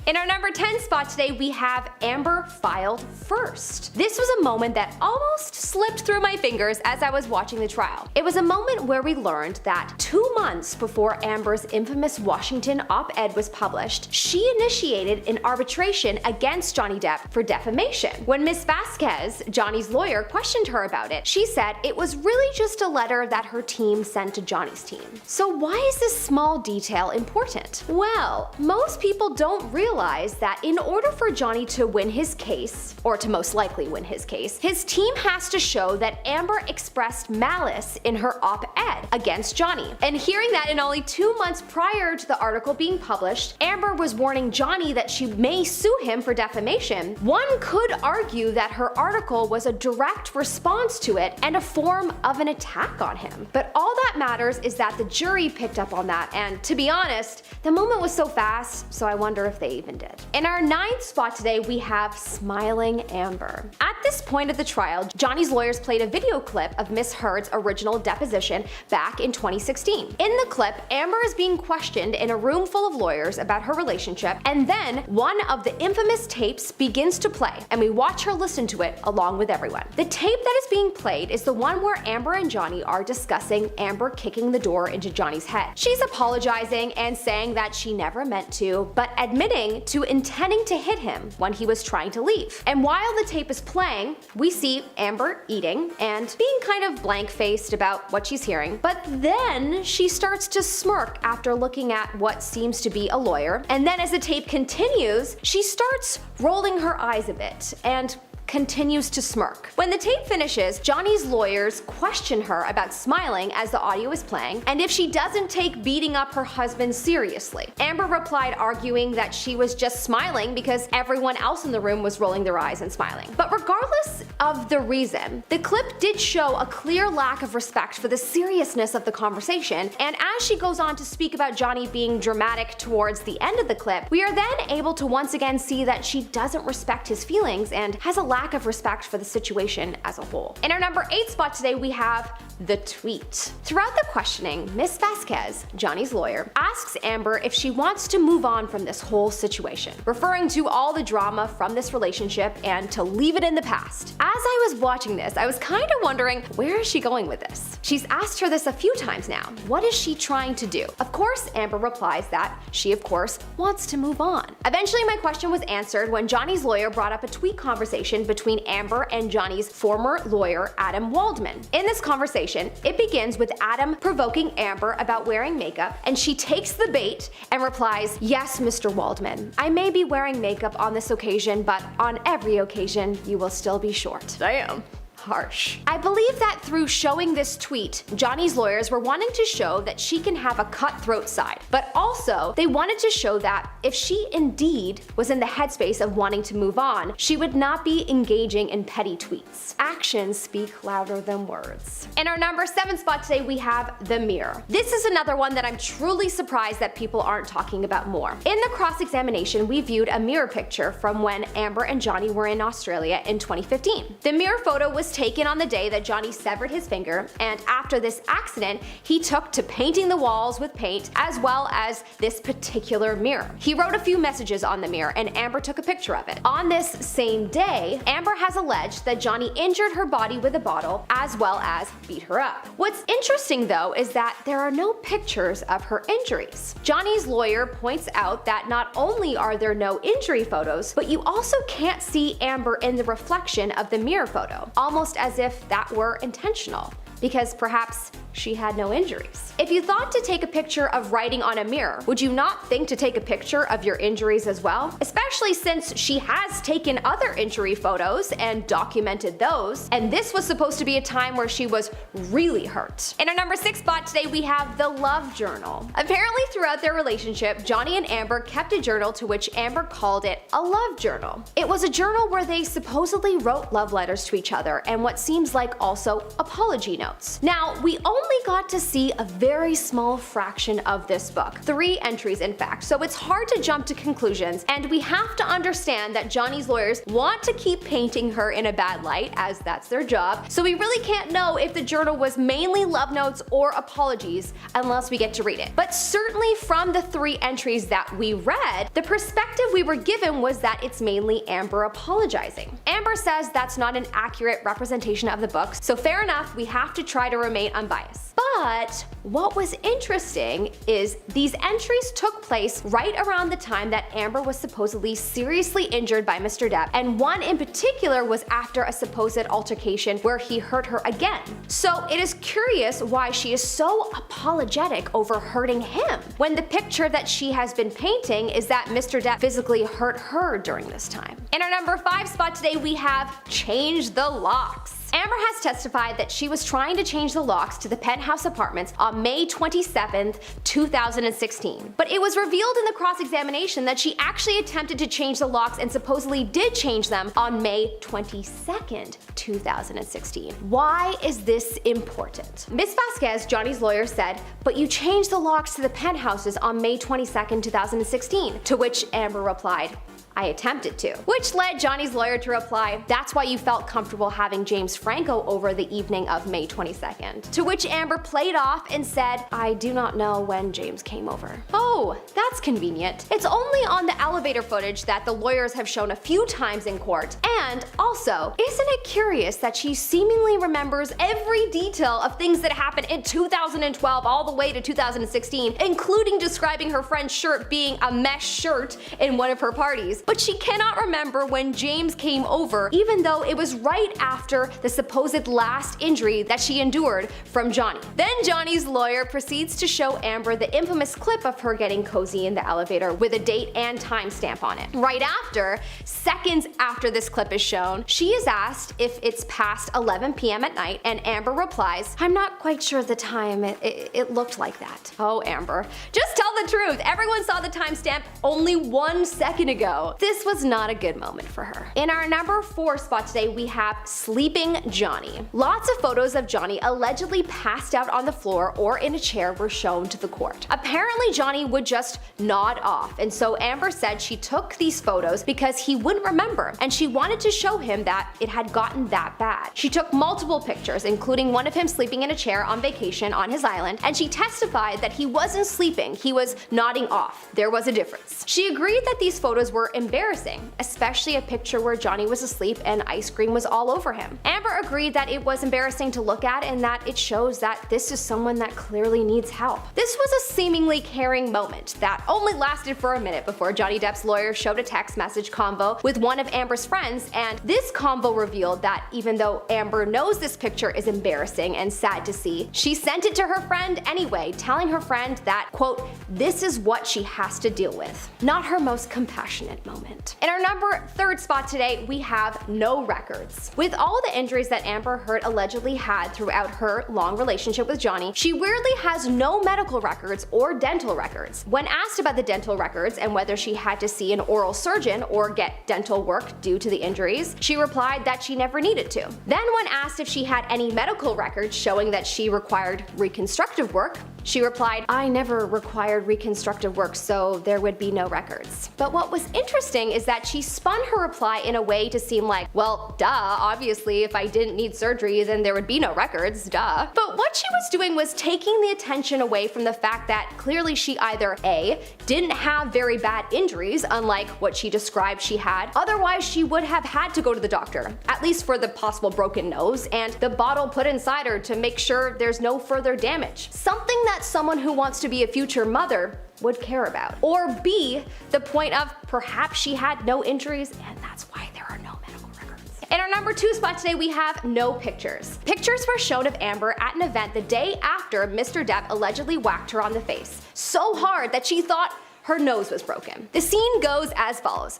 In our number 10 spot today, we have Amber filed first. This was a moment that almost slipped through my fingers as I was watching the trial. It was a moment where we learned that 2 months before Amber's infamous Washington op-ed was published, she initiated an arbitration against Johnny Depp for defamation. When Ms. Vasquez, Johnny's lawyer, questioned her about it, she said it was really just a letter that her team sent to Johnny's team. So why is this small detail important? Well, most people don't realize that in order for Johnny to win his case, or to most likely win his case, his team has to show that Amber expressed malice in her op-ed against Johnny. And hearing that in only 2 months prior to the article being published, Amber was warning Johnny that she may sue him for defamation, one could argue that her article was a direct response to it and a form of an attack on him. But all that matters is that the jury picked up on that, and to be honest, the moment was so fast, so I wonder if they even did. In our 9th spot today, we have Smiling Amber. At this point of the trial, Johnny's lawyers played a video clip of Ms. Heard's original deposition back in 2016. In the clip, Amber is being questioned in a room full of lawyers about her relationship, and then one of the infamous tapes begins to play, and we watch her listen to it along with everyone. The tape that is being played is the one where Amber and Johnny are discussing Amber kicking the door into Johnny's head. She's apologizing and saying that she never meant to, but admitting to intending to hit him when he was trying to leave. And while the tape is playing, we see Amber eating and being kind of blank-faced about what she's hearing, but then she starts to smirk after looking at what seems to be a lawyer, and then as the tape continues, she starts rolling her eyes a bit and continues to smirk. When the tape finishes, Johnny's lawyers question her about smiling as the audio is playing, and if she doesn't take beating up her husband seriously. Amber replied, arguing that she was just smiling because everyone else in the room was rolling their eyes and smiling. But regardless of the reason, the clip did show a clear lack of respect for the seriousness of the conversation, and as she goes on to speak about Johnny being dramatic towards the end of the clip, we are then able to once again see that she doesn't respect his feelings and has a lack of respect for the situation as a whole. In our number 8 spot today, we have the tweet. Throughout the questioning, Ms. Vasquez, Johnny's lawyer, asks Amber if she wants to move on from this whole situation, referring to all the drama from this relationship and to leave it in the past. As I was watching this, I was kind of wondering, where is she going with this? She's asked her this a few times now. What is she trying to do? Of course, Amber replies that she, of course, wants to move on. Eventually, my question was answered when Johnny's lawyer brought up a tweet conversation between Amber and Johnny's former lawyer, Adam Waldman. In this conversation, it begins with Adam provoking Amber about wearing makeup, and she takes the bait and replies, "Yes, Mr. Waldman, I may be wearing makeup on this occasion, but on every occasion you will still be short." Damn. Harsh. I believe that through showing this tweet, Johnny's lawyers were wanting to show that she can have a cutthroat side, but also they wanted to show that if she indeed was in the headspace of wanting to move on, she would not be engaging in petty tweets. Actions speak louder than words. In our number 7 spot today, we have the mirror. This is another one that I'm truly surprised that people aren't talking about more. In the cross-examination, we viewed a mirror picture from when Amber and Johnny were in Australia in 2015. The mirror photo was taken on the day that Johnny severed his finger, and after this accident, he took to painting the walls with paint as well as this particular mirror. He wrote a few messages on the mirror, and Amber took a picture of it. On this same day, Amber has alleged that Johnny injured her body with a bottle as well as beat her up. What's interesting though is that there are no pictures of her injuries. Johnny's lawyer points out that not only are there no injury photos, but you also can't see Amber in the reflection of the mirror photo, almost as if that were intentional, because perhaps she had no injuries. If you thought to take a picture of writing on a mirror, would you not think to take a picture of your injuries as well? Especially since she has taken other injury photos and documented those, and this was supposed to be a time where she was really hurt. In our number 6 spot today, we have the love journal. Apparently throughout their relationship, Johnny and Amber kept a journal to which Amber called it a love journal. It was a journal where they supposedly wrote love letters to each other and what seems like also apology notes. Now, we only only got to see a very small fraction of this book. 3 entries in fact, so it's hard to jump to conclusions, and we have to understand that Johnny's lawyers want to keep painting her in a bad light, as that's their job, so we really can't know if the journal was mainly love notes or apologies unless we get to read it. But certainly from the 3 entries that we read, the perspective we were given was that it's mainly Amber apologizing. Amber says that's not an accurate representation of the book, so fair enough, we have to try to remain unbiased. But what was interesting is these entries took place right around the time that Amber was supposedly seriously injured by Mr. Depp, and one in particular was after a supposed altercation where he hurt her again. So it is curious why she is so apologetic over hurting him, when the picture that she has been painting is that Mr. Depp physically hurt her during this time. In our number 5 spot today, we have Change the Locks. Amber has testified that she was trying to change the locks to the penthouse apartments on May 27th, 2016. But it was revealed in the cross-examination that she actually attempted to change the locks and supposedly did change them on May 22nd, 2016. Why is this important? Ms. Vasquez, Johnny's lawyer, said, "But you changed the locks to the penthouses on May 22nd, 2016, to which Amber replied, "I attempted to," which led Johnny's lawyer to reply, "That's why you felt comfortable having James Franco over the evening of May 22nd. To which Amber played off and said, "I do not know when James came over." Oh, that's convenient. It's only on the elevator footage that the lawyers have shown a few times in court. And also, isn't it curious that she seemingly remembers every detail of things that happened in 2012 all the way to 2016, including describing her friend's shirt being a mesh shirt in one of her parties, but she cannot remember when James came over, even though it was right after the supposed last injury that she endured from Johnny. Then Johnny's lawyer proceeds to show Amber the infamous clip of her getting cozy in the elevator with a date and timestamp on it. Right after, seconds after this clip is shown, she is asked if it's past 11 p.m. at night, and Amber replies, "I'm not quite sure the time, it looked like that." Oh, Amber, just tell the truth. Everyone saw the timestamp only 1 second ago. This was not a good moment for her. In our number 4 spot today, we have Sleeping Johnny. Lots of photos of Johnny allegedly passed out on the floor or in a chair were shown to the court. Apparently Johnny would just nod off, and so Amber said she took these photos because he wouldn't remember, and she wanted to show him that it had gotten that bad. She took multiple pictures, including one of him sleeping in a chair on vacation on his island, and she testified that he wasn't sleeping, he was nodding off. There was a difference. She agreed that these photos were embarrassing, especially a picture where Johnny was asleep and ice cream was all over him. Amber agreed that it was embarrassing to look at and that it shows that this is someone that clearly needs help. This was a seemingly caring moment that only lasted for a minute before Johnny Depp's lawyer showed a text message convo with one of Amber's friends, and this convo revealed that even though Amber knows this picture is embarrassing and sad to see, she sent it to her friend anyway, telling her friend that, quote, "This is what she has to deal with." Not her most compassionate moment. In our number 3 spot today, we have No Records. With all the injuries that Amber Heard allegedly had throughout her long relationship with Johnny, she weirdly has no medical records or dental records. When asked about the dental records and whether she had to see an oral surgeon or get dental work due to the injuries, she replied that she never needed to. Then when asked if she had any medical records showing that she required reconstructive work, she replied, "I never required reconstructive work, so there would be no records." But what was interesting is that she spun her reply in a way to seem like, well, duh, obviously if I didn't need surgery then there would be no records, duh. But what she was doing was taking the attention away from the fact that clearly she either A, didn't have very bad injuries, unlike what she described she had, otherwise she would have had to go to the doctor, at least for the possible broken nose, and the bottle put inside her to make sure there's no further damage. Something that someone who wants to be a future mother would care about. Or B, the point of perhaps she had no injuries and that's why there are no medical records. In our number 2 spot today, we have No Pictures. Pictures were shown of Amber at an event the day after Mr. Depp allegedly whacked her on the face so hard that she thought her nose was broken. The scene goes as follows.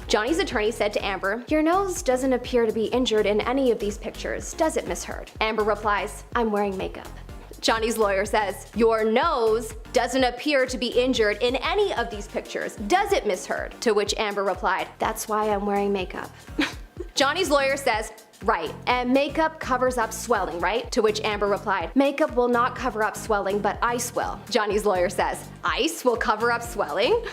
Johnny's attorney said to Amber, "Your nose doesn't appear to be injured in any of these pictures, does it, Miss Heard?" Amber replies, "I'm wearing makeup." Johnny's lawyer says, "Your nose doesn't appear to be injured in any of these pictures, does it, Miss Heard?" To which Amber replied, "That's why I'm wearing makeup." Johnny's lawyer says, right, and makeup covers up swelling, right? To which Amber replied, makeup will not cover up swelling, but ice will. Johnny's lawyer says, ice will cover up swelling?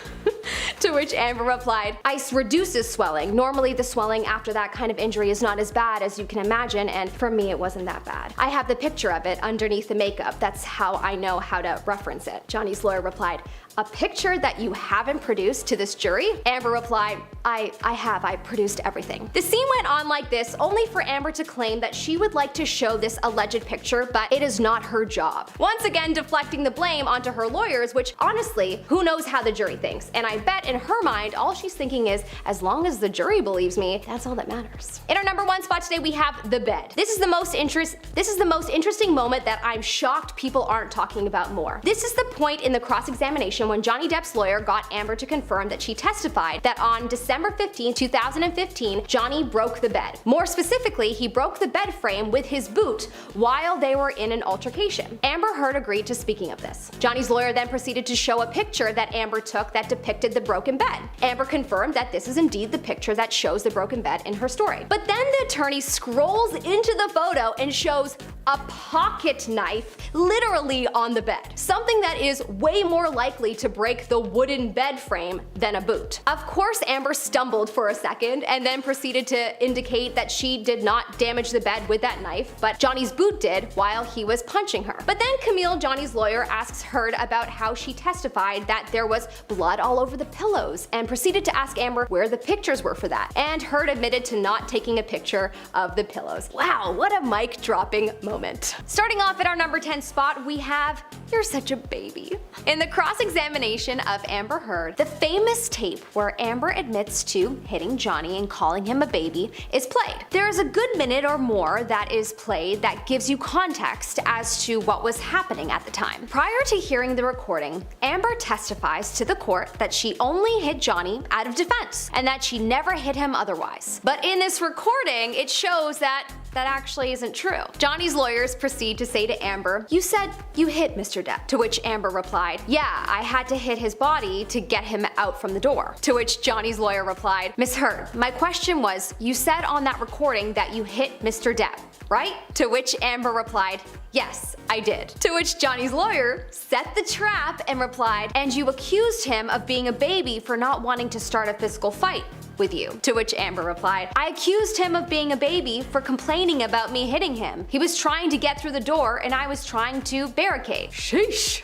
To which Amber replied, ice reduces swelling. Normally the swelling after that kind of injury is not as bad as you can imagine, and for me it wasn't that bad. I have the picture of it underneath the makeup. That's how I know how to reference it. Johnny's lawyer replied, a picture that you haven't produced to this jury? Amber replied, I produced everything. The scene went on like this only for Amber to claim that she would like to show this alleged picture, but it is not her job. Once again deflecting the blame onto her lawyers, which honestly, who knows how the jury thinks, and I bet in her mind all she's thinking is, as long as the jury believes me, that's all that matters. In our number 1 spot today we have the bed. This is the most interesting moment that I'm shocked people aren't talking about more. This is the point in the cross-examination when Johnny Depp's lawyer got Amber to confirm that she testified that on December 15, 2015, Johnny broke the bed. More specifically, he broke the bed frame with his boot while they were in an altercation. Amber Heard agreed to speaking of this. Johnny's lawyer then proceeded to show a picture that Amber took that depicted the broken bed. Amber confirmed that this is indeed the picture that shows the broken bed in her story. But then the attorney scrolls into the photo and shows a pocket knife literally on the bed. Something that is way more likely to break the wooden bed frame than a boot. Of course, Amber stumbled for a second and then proceeded to indicate that she did not damage the bed with that knife, but Johnny's boot did while he was punching her. But then Camille, Johnny's lawyer, asks Heard about how she testified that there was blood all over the pillows and proceeded to ask Amber where the pictures were for that. And Heard admitted to not taking a picture of the pillows. Wow, what a mic dropping moment. Starting off at our number 10 spot, we have You're Such a Baby. In the cross-examination of Amber Heard, the famous tape where Amber admits to hitting Johnny and calling him a baby is played. There is a good minute or more that is played that gives you context as to what was happening at the time. Prior to hearing the recording, Amber testifies to the court that she only hit Johnny out of defense and that she never hit him otherwise. But in this recording, it shows that actually isn't true. Johnny's lawyers proceed to say to Amber, you said you hit Mr. Depp. To which Amber replied, yeah, I had to hit his body to get him out from the door. To which Johnny's lawyer replied, Miss Heard, my question was, you said on that recording that you hit Mr. Depp, right? To which Amber replied, yes, I did. To which Johnny's lawyer set the trap and replied, and you accused him of being a baby for not wanting to start a physical fight with you. To which Amber replied, I accused him of being a baby for complaining about me hitting him. He was trying to get through the door and I was trying to barricade. Sheesh.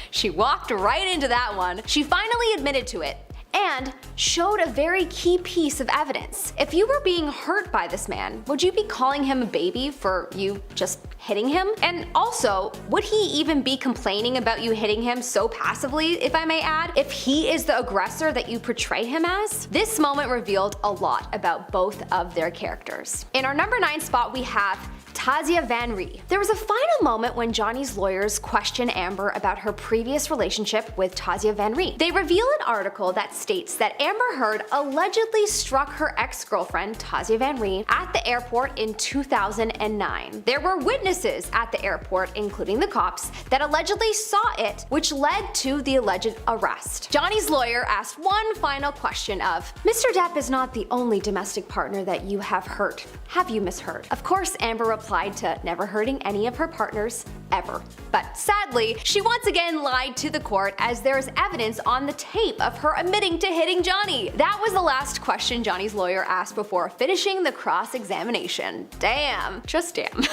She walked right into that one. She finally admitted to it and showed a very key piece of evidence. If you were being hurt by this man, would you be calling him a baby for you just hitting him? And also, would he even be complaining about you hitting him so passively, if I may add, if he is the aggressor that you portray him as? This moment revealed a lot about both of their characters. In our number 9 spot, we have Tasya Van Ree. There was a final moment when Johnny's lawyers question Amber about her previous relationship with Tasya Van Ree. They reveal an article that states that Amber Heard allegedly struck her ex-girlfriend Tasya Van Ree at the airport in 2009. There were witnesses at the airport, including the cops, that allegedly saw it, which led to the alleged arrest. Johnny's lawyer asked one final question of, Mr. Depp is not the only domestic partner that you have hurt, have you, Miss Heard? Of course, Amber replied to never hurting any of her partners ever. But sadly, she once again lied to the court as there is evidence on the tape of her admitting to hitting Johnny. That was the last question Johnny's lawyer asked before finishing the cross-examination. Damn. Just damn.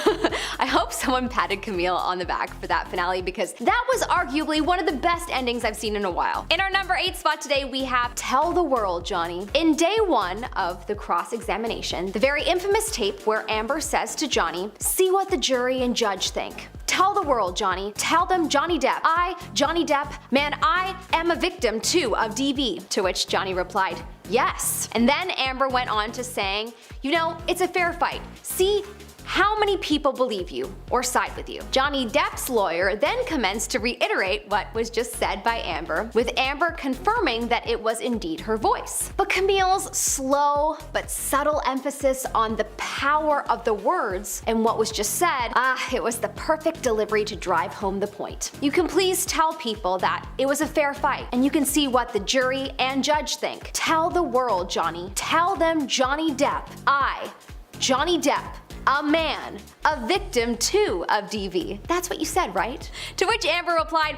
I hope someone patted Camille on the back for that finale because that was arguably one of the best endings I've seen in a while. In our number 8 spot today, we have Tell the World, Johnny. In day 1 of the cross-examination, the very infamous tape where Amber says to Johnny, see what the jury and judge think. Tell the world, Johnny. Tell them Johnny Depp. Johnny Depp, man, I am a victim too of DV. To which Johnny replied, yes. And then Amber went on to saying, you know, it's a fair fight. See How many people believe you or side with you? Johnny Depp's lawyer then commenced to reiterate what was just said by Amber, with Amber confirming that it was indeed her voice. But Camille's slow but subtle emphasis on the power of the words and what was just said, it was the perfect delivery to drive home the point. You can please tell people that it was a fair fight, and you can see what the jury and judge think. Tell the world, Johnny. Tell them Johnny Depp. Johnny Depp, a man, a victim too of DV. That's what you said, right? To which Amber replied,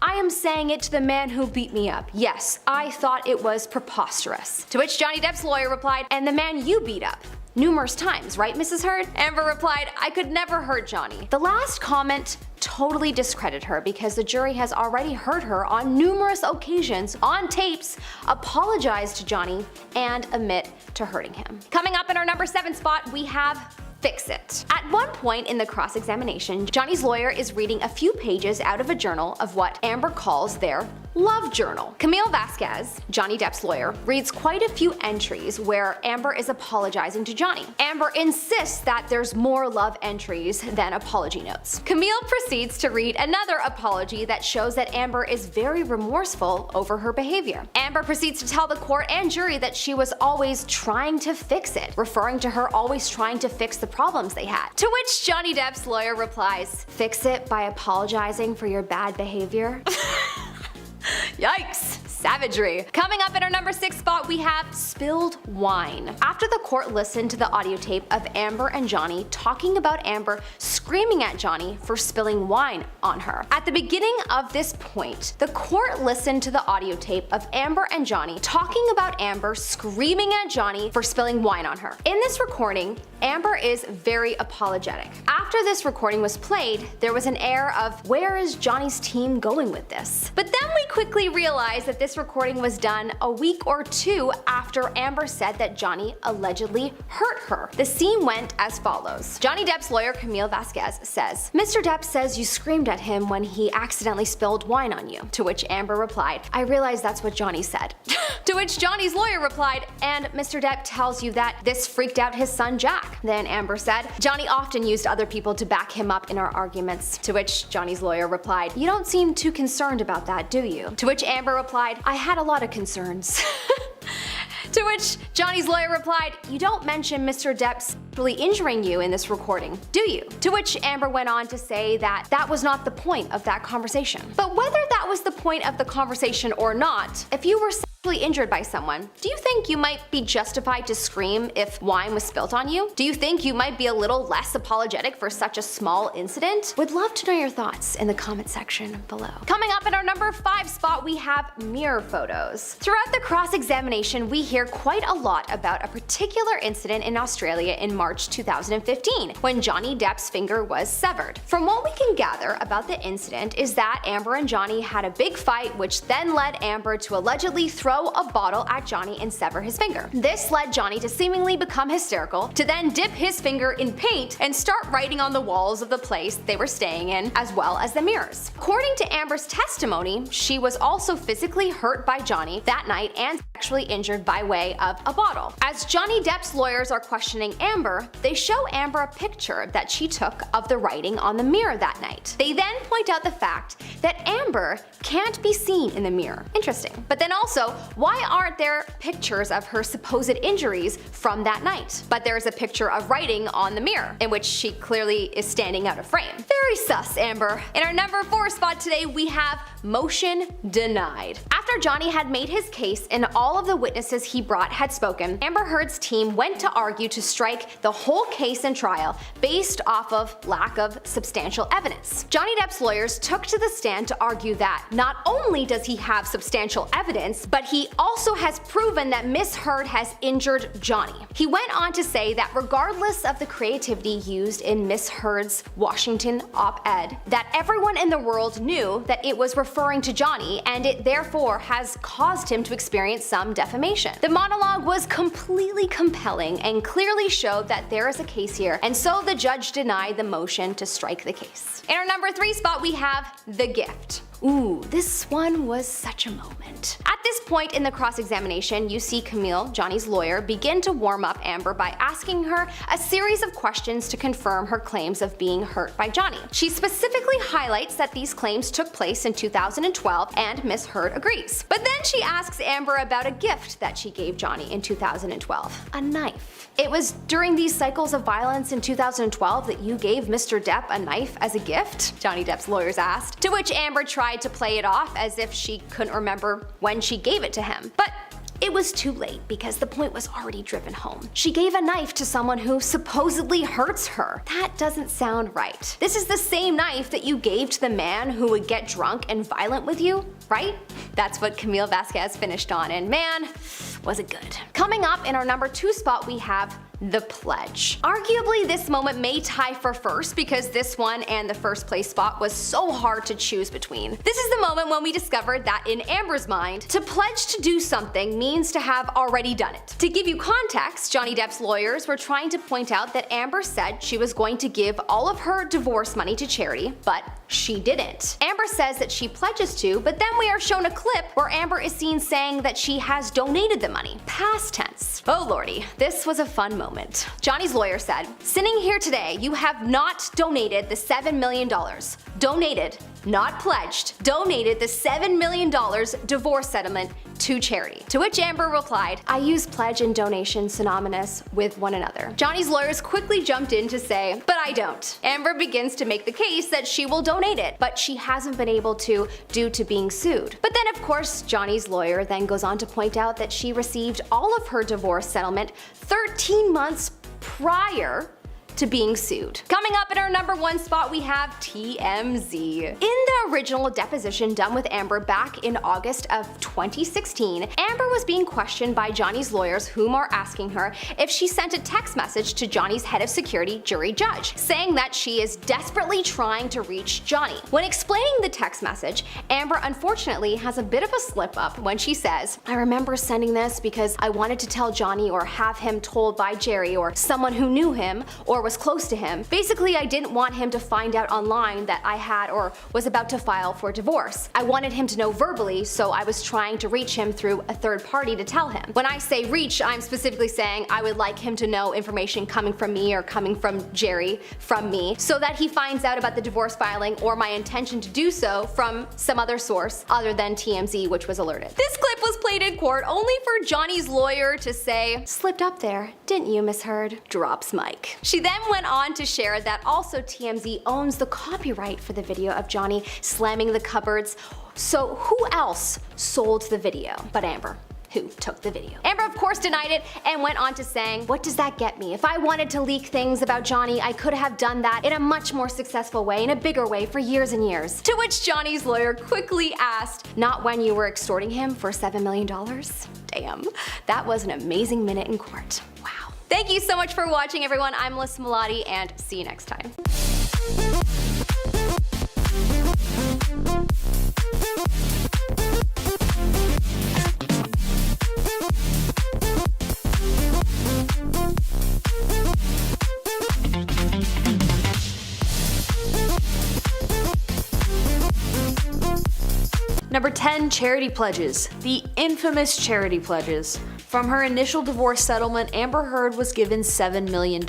I am saying it to the man who beat me up. Yes, I thought it was preposterous. To which Johnny Depp's lawyer replied, and the man you beat up. Numerous times, right, Mrs. Heard? Amber replied, I could never hurt Johnny. The last comment totally discredited her because the jury has already heard her on numerous occasions on tapes apologize to Johnny and admit to hurting him. Coming up in our number 7 spot, we have Fix It. At one point in the cross-examination, Johnny's lawyer is reading a few pages out of a journal of what Amber calls their love journal. Camille Vasquez, Johnny Depp's lawyer, reads quite a few entries where Amber is apologizing to Johnny. Amber insists that there's more love entries than apology notes. Camille proceeds to read another apology that shows that Amber is very remorseful over her behavior. Amber proceeds to tell the court and jury that she was always trying to fix it, referring to her always trying to fix the problems they had. To which Johnny Depp's lawyer replies, fix it by apologizing for your bad behavior? Yikes! Savagery. Coming up in our number 6 spot, we have Spilled Wine. After the court listened to the audio tape of Amber and Johnny talking about Amber screaming at Johnny for spilling wine on her. At the beginning of this point, the court listened to the audio tape of Amber and Johnny talking about Amber screaming at Johnny for spilling wine on her. In this recording, Amber is very apologetic. After this recording was played, there was an air of, where is Johnny's team going with this? But then we quickly realized that this recording was done a week or 2 after Amber said that Johnny allegedly hurt her. The scene went as follows. Johnny Depp's lawyer Camille Vasquez says, Mr. Depp says you screamed at him when he accidentally spilled wine on you. To which Amber replied, I realize that's what Johnny said. To which Johnny's lawyer replied, and Mr. Depp tells you that this freaked out his son Jack. Then Amber said, Johnny often used other people to back him up in our arguments. To which Johnny's lawyer replied, you don't seem too concerned about that, do you? To which Amber replied, I had a lot of concerns. To which Johnny's lawyer replied, you don't mention Mr. Depp sexually injuring you in this recording, do you? To which Amber went on to say that that was not the point of that conversation. But whether that was the point of the conversation or not, if you were sexually injured by someone, do you think you might be justified to scream if wine was spilt on you? Do you think you might be a little less apologetic for such a small incident? Would love to know your thoughts in the comment section below. Coming up in our number 5 spot, we have mirror photos. Throughout the cross-examination, we hear quite a lot about a particular incident in Australia in March 2015, when Johnny Depp's finger was severed. From what we can gather about the incident is that Amber and Johnny had a big fight, which then led Amber to allegedly throw a bottle at Johnny and sever his finger. This led Johnny to seemingly become hysterical, to then dip his finger in paint and start writing on the walls of the place they were staying in, as well as the mirrors. According to Amber's testimony, she was also physically hurt by Johnny that night and sexually injured by way of a bottle. As Johnny Depp's lawyers are questioning Amber, they show Amber a picture that she took of the writing on the mirror that night. They then point out the fact that Amber can't be seen in the mirror. Interesting. But then also, why aren't there pictures of her supposed injuries from that night? But there is a picture of writing on the mirror, in which she clearly is standing out of frame. Very sus, Amber. In our number 4 spot today, we have motion denied. After Johnny had made his case and all of the witnesses he brought had spoken, Amber Heard's team went to argue to strike the whole case and trial based off of lack of substantial evidence. Johnny Depp's lawyers took to the stand to argue that not only does he have substantial evidence, but he also has proven that Miss Heard has injured Johnny. He went on to say that regardless of the creativity used in Miss Heard's Washington op-ed, that everyone in the world knew that it was referring to Johnny, and it therefore has caused him to experience some defamation. The monologue was completely compelling and clearly showed that there is a case here, and so the judge denied the motion to strike the case. In our number 3 spot, we have The Gift. Ooh, this one was such a moment. At this point in the cross-examination, you see Camille, Johnny's lawyer, begin to warm up Amber by asking her a series of questions to confirm her claims of being hurt by Johnny. She specifically highlights that these claims took place in 2012, and Miss Heard agrees. But then she asks Amber about a gift that she gave Johnny in 2012, a knife. It was during these cycles of violence in 2012 that you gave Mr. Depp a knife as a gift? Johnny Depp's lawyers asked, to which Amber tried to play it off as if she couldn't remember when she gave it to him. But it was too late because the point was already driven home. She gave a knife to someone who supposedly hurts her. That doesn't sound right. This is the same knife that you gave to the man who would get drunk and violent with you, right? That's what Camille Vasquez finished on, and man, was it good. Coming up in our number 2 spot, we have the pledge. Arguably, this moment may tie for first because this one and the first place spot was so hard to choose between. This is the moment when we discovered that in Amber's mind, to pledge to do something means to have already done it. To give you context, Johnny Depp's lawyers were trying to point out that Amber said she was going to give all of her divorce money to charity, but she didn't. Amber says that she pledges to, but then we are shown a clip where Amber is seen saying that she has donated the money. Past tense. Oh lordy, this was a fun moment. Johnny's lawyer said, "Sitting here today, you have not donated the $7 million. Donated, not pledged, donated the $7 million divorce settlement to charity." To which Amber replied, "I use pledge and donation synonymous with one another." Johnny's lawyers quickly jumped in to say, "But I don't." Amber begins to make the case that she will donate it, but she hasn't been able to due to being sued. But then of course, Johnny's lawyer then goes on to point out that she received all of her divorce settlement 13 months prior to being sued. Coming up in our number 1 spot, we have TMZ. In the original deposition done with Amber back in August of 2016, Amber was being questioned by Johnny's lawyers, whom are asking her if she sent a text message to Johnny's head of security, jury judge, saying that she is desperately trying to reach Johnny. When explaining the text message, Amber unfortunately has a bit of a slip up when she says, "I remember sending this because I wanted to tell Johnny or have him told by Jerry or someone who knew him or was close to him. Basically, I didn't want him to find out online that I had or was about to file for divorce. I wanted him to know verbally, so I was trying to reach him through a third party to tell him." When I say reach, I'm specifically saying I would like him to know information coming from me or coming from Jerry from me, so that he finds out about the divorce filing or my intention to do so from some other source other than TMZ, which was alerted. This clip was played in court only for Johnny's lawyer to say, "Slipped up there, didn't you, Miss Heard?" Drops mic. She then went on to share that also TMZ owns the copyright for the video of Johnny slamming the cupboards. So who else sold the video but Amber, who took the video? Amber of course denied it and went on to saying, "What does that get me? If I wanted to leak things about Johnny, I could have done that in a much more successful way, in a bigger way for years and years." To which Johnny's lawyer quickly asked, "Not when you were extorting him for $7 million? Damn, that was an amazing minute in court. Wow. Thank you so much for watching, everyone. I'm Melissa Malati, and see you next time. Number 10, charity pledges. The infamous charity pledges. From her initial divorce settlement, Amber Heard was given $7 million.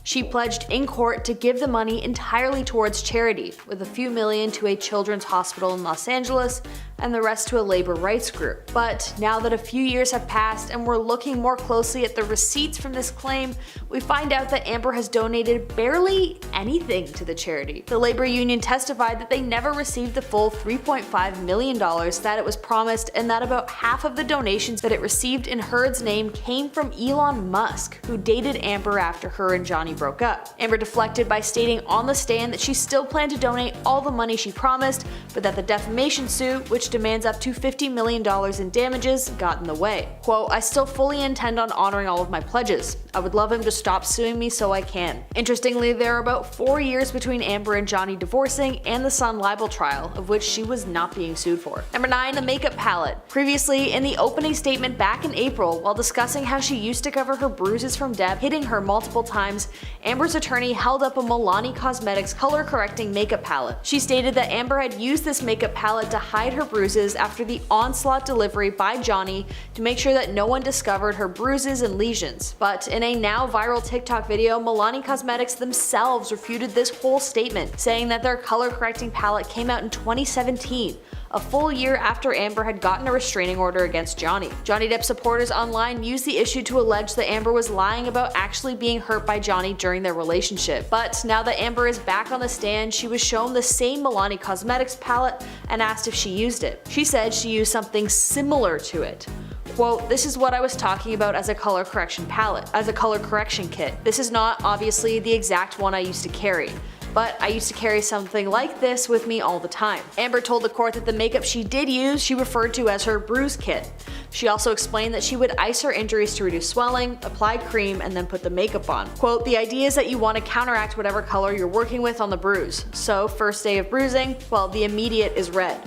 She pledged in court to give the money entirely towards charity, with a few million to a children's hospital in Los Angeles and the rest to a labor rights group. But now that a few years have passed and we're looking more closely at the receipts from this claim, we find out that Amber has donated barely anything to the charity. The labor union testified that they never received the full $3.5 million that it was promised, and that about half of the donations that it received in Heard's name came from Elon Musk, who dated Amber after her and Johnny broke up. Amber deflected by stating on the stand that she still planned to donate all the money she promised, but that the defamation suit, which demands up to $50 million in damages, got in the way. Quote, "I still fully intend on honoring all of my pledges. I would love him to stop suing me so I can." Interestingly, there are about 4 years between Amber and Johnny divorcing and the Sun libel trial, of which she was not being sued for. Number 9, the makeup palette. Previously, in the opening statement back in April, while discussing how she used to cover her bruises from Depp hitting her multiple times, Amber's attorney held up a Milani Cosmetics color-correcting makeup palette. She stated that Amber had used this makeup palette to hide her bruises after the onslaught delivery by Johnny to make sure that no one discovered her bruises and lesions. But in a now viral TikTok video, Milani Cosmetics themselves refuted this whole statement, saying that their color-correcting palette came out in 2017. A full year after Amber had gotten a restraining order against Johnny. Johnny Depp supporters online used the issue to allege that Amber was lying about actually being hurt by Johnny during their relationship. But now that Amber is back on the stand, she was shown the same Milani Cosmetics palette and asked if she used it. She said she used something similar to it. Quote, "This is what I was talking about as a color correction palette, as a color correction kit. This is not, obviously, the exact one I used to carry. But I used to carry something like this with me all the time." Amber told the court that the makeup she did use she referred to as her bruise kit. She also explained that she would ice her injuries to reduce swelling, apply cream, and then put the makeup on. Quote, "The idea is that you want to counteract whatever color you're working with on the bruise. So first day of bruising, well, the immediate is red.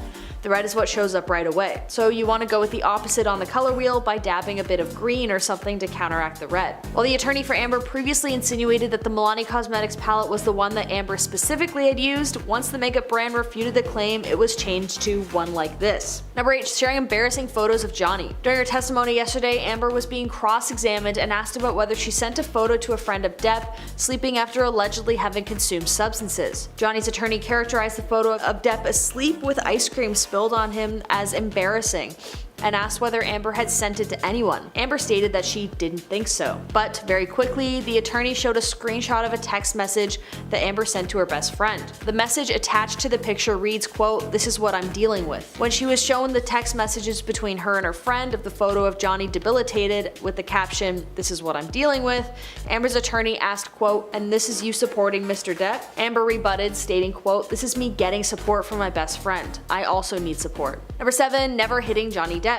The red is what shows up right away. So you want to go with the opposite on the color wheel by dabbing a bit of green or something to counteract the red." While the attorney for Amber previously insinuated that the Milani Cosmetics palette was the one that Amber specifically had used, once the makeup brand refuted the claim, it was changed to one like this. Number 8. Sharing embarrassing photos of Johnny. During her testimony yesterday, Amber was being cross-examined and asked about whether she sent a photo to a friend of Depp sleeping after allegedly having consumed substances. Johnny's attorney characterized the photo of Depp asleep with ice cream spilled on him as embarrassing, and asked whether Amber had sent it to anyone. Amber stated that she didn't think so. But very quickly, the attorney showed a screenshot of a text message that Amber sent to her best friend. The message attached to the picture reads, quote, "This is what I'm dealing with." When she was shown the text messages between her and her friend of the photo of Johnny debilitated with the caption, "This is what I'm dealing with," Amber's attorney asked, quote, "And this is you supporting Mr. Depp?" Amber rebutted, stating, quote, "This is me getting support from my best friend. I also need support." Number 7. Never hitting Johnny Depp.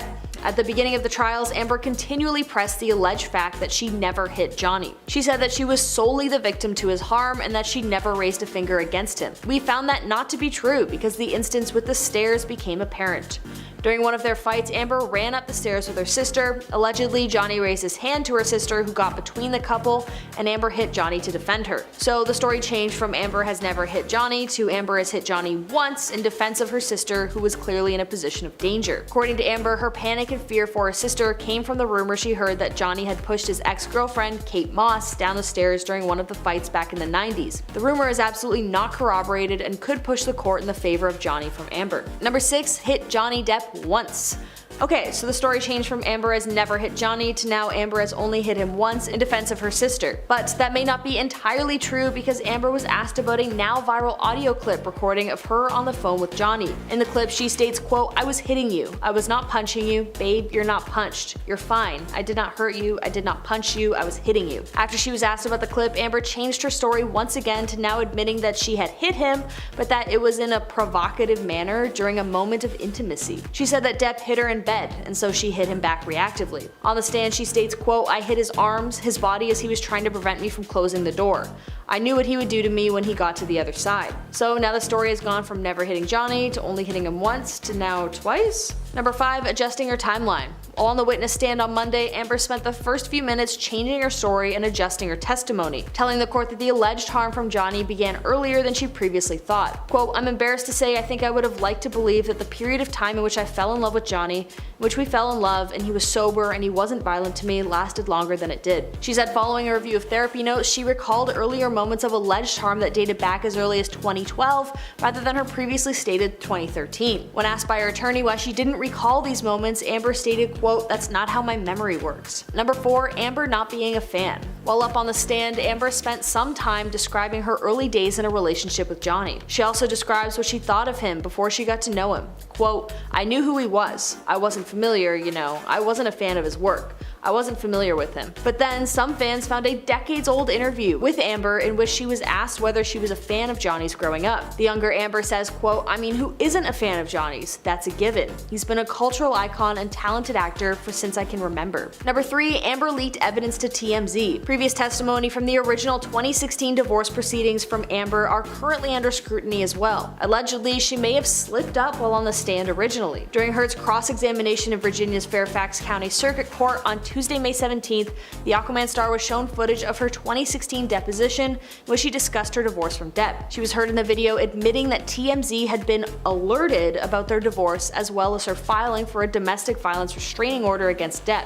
At the beginning of the trials, Amber continually pressed the alleged fact that she never hit Johnny. She said that she was solely the victim to his harm and that she never raised a finger against him. We found that not to be true because the instance with the stairs became apparent. During one of their fights, Amber ran up the stairs with her sister. Allegedly, Johnny raised his hand to her sister, who got between the couple, and Amber hit Johnny to defend her. So the story changed from Amber has never hit Johnny to Amber has hit Johnny once in defense of her sister, who was clearly in a position of danger. According to Amber, her panic and fear for her sister came from the rumor she heard that Johnny had pushed his ex-girlfriend, Kate Moss, down the stairs during one of the fights back in the 90s. The rumor is absolutely not corroborated and could push the court in the favor of Johnny from Amber. Number 6. Hit Johnny Depp once. Okay, so the story changed from Amber has never hit Johnny to now Amber has only hit him once in defense of her sister. But that may not be entirely true because Amber was asked about a now viral audio clip recording of her on the phone with Johnny. In the clip, she states, quote, "I was hitting you. I was not punching you. Babe, you're not punched. You're fine. I did not hurt you. I did not punch you. I was hitting you." After she was asked about the clip, Amber changed her story once again to now admitting that she had hit him, but that it was in a provocative manner during a moment of intimacy. She said that Depp hit her in bed, and so she hit him back reactively. On the stand, she states, quote, "I hit his arms, his body as he was trying to prevent me from closing the door. I knew what he would do to me when he got to the other side." So now the story has gone from never hitting Johnny to only hitting him once to now twice. Number 5. Adjusting her timeline. While on the witness stand on Monday, Amber spent the first few minutes changing her story and adjusting her testimony, telling the court that the alleged harm from Johnny began earlier than she previously thought. Quote, "I'm embarrassed to say I think I would have liked to believe that the period of time in which I fell in love with Johnny, in which we fell in love and he was sober and he wasn't violent to me, lasted longer than it did." She said following a review of therapy notes, she recalled earlier moments of alleged harm that dated back as early as 2012 rather than her previously stated 2013. When asked by her attorney why she didn't recall these moments, Amber stated, quote, "That's not how my memory works." Number 4. Amber not being a fan. While up on the stand, Amber spent some time describing her early days in a relationship with Johnny. She also describes what she thought of him before she got to know him. Quote, "I knew who he was. I wasn't familiar, I wasn't a fan of his work. I wasn't familiar with him." But then some fans found a decades-old interview with Amber in which she was asked whether she was a fan of Johnny's growing up. The younger Amber says, quote, "I mean, who isn't a fan of Johnny's? That's a given. He's been a cultural icon and talented actor since I can remember." Number 3. Amber leaked evidence to TMZ. Previous testimony from the original 2016 divorce proceedings from Amber are currently under scrutiny as well. Allegedly, she may have slipped up while on the stand originally. During Heard's cross-examination in Virginia's Fairfax County Circuit Court on Tuesday, May 17th, the Aquaman star was shown footage of her 2016 deposition in which she discussed her divorce from Depp. She was heard in the video admitting that TMZ had been alerted about their divorce as well as her filing for a domestic violence restraining order against Depp,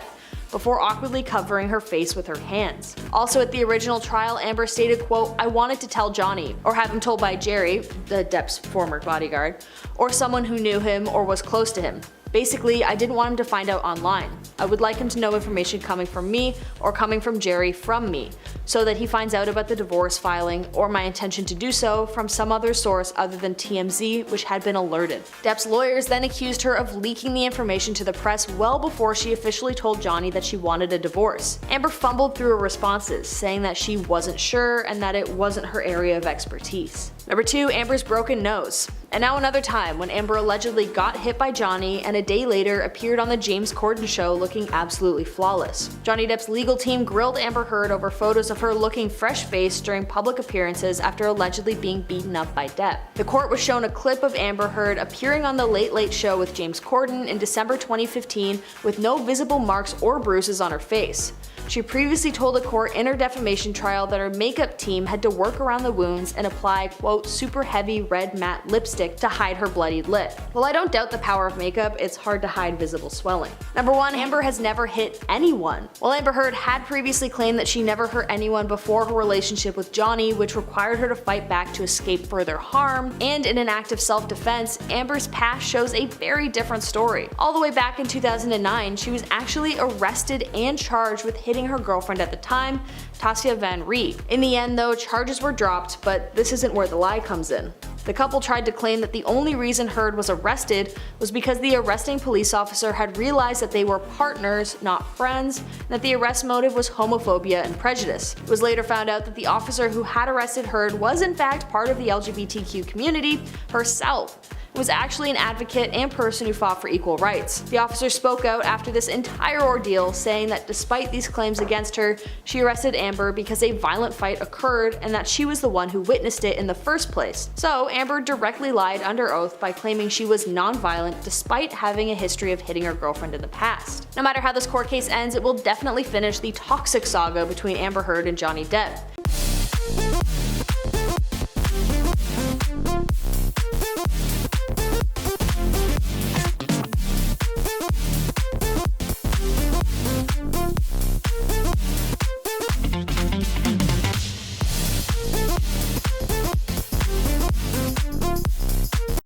before awkwardly covering her face with her hands. Also at the original trial, Amber stated, quote, "I wanted to tell Johnny, or have him told by Jerry," the Depp's former bodyguard, "or someone who knew him or was close to him. Basically, I didn't want him to find out online. I would like him to know information coming from me or coming from Jerry from me, so that he finds out about the divorce filing or my intention to do so from some other source other than TMZ, which had been alerted." Depp's lawyers then accused her of leaking the information to the press well before she officially told Johnny that she wanted a divorce. Amber fumbled through her responses, saying that she wasn't sure and that it wasn't her area of expertise. Number 2, Amber's broken nose. And now another time when Amber allegedly got hit by Johnny and a day later appeared on the James Corden show looking absolutely flawless. Johnny Depp's legal team grilled Amber Heard over photos of her looking fresh-faced during public appearances after allegedly being beaten up by Depp. The court was shown a clip of Amber Heard appearing on The Late Late Show with James Corden in December 2015 with no visible marks or bruises on her face. She previously told the court in her defamation trial that her makeup team had to work around the wounds and apply, quote, "super heavy red matte lipstick to hide her bloodied lip." While I don't doubt the power of makeup, it's hard to hide visible swelling. Number 1, Amber has never hit anyone. While Amber Heard had previously claimed that she never hurt anyone before her relationship with Johnny, which required her to fight back to escape further harm, and in an act of self-defense, Amber's past shows a very different story. All the way back in 2009, she was actually arrested and charged with hitting her girlfriend at the time, Tasya Van Ree. In the end though, charges were dropped, but this isn't where the lie comes in. The couple tried to claim that the only reason Heard was arrested was because the arresting police officer had realized that they were partners, not friends, and that the arrest motive was homophobia and prejudice. It was later found out that the officer who had arrested Heard was in fact part of the LGBTQ community herself. Was actually an advocate and person who fought for equal rights. The officer spoke out after this entire ordeal, saying that despite these claims against her, she arrested Amber because a violent fight occurred and that she was the one who witnessed it in the first place. So Amber directly lied under oath by claiming she was non-violent despite having a history of hitting her girlfriend in the past. No matter how this court case ends, it will definitely finish the toxic saga between Amber Heard and Johnny Depp.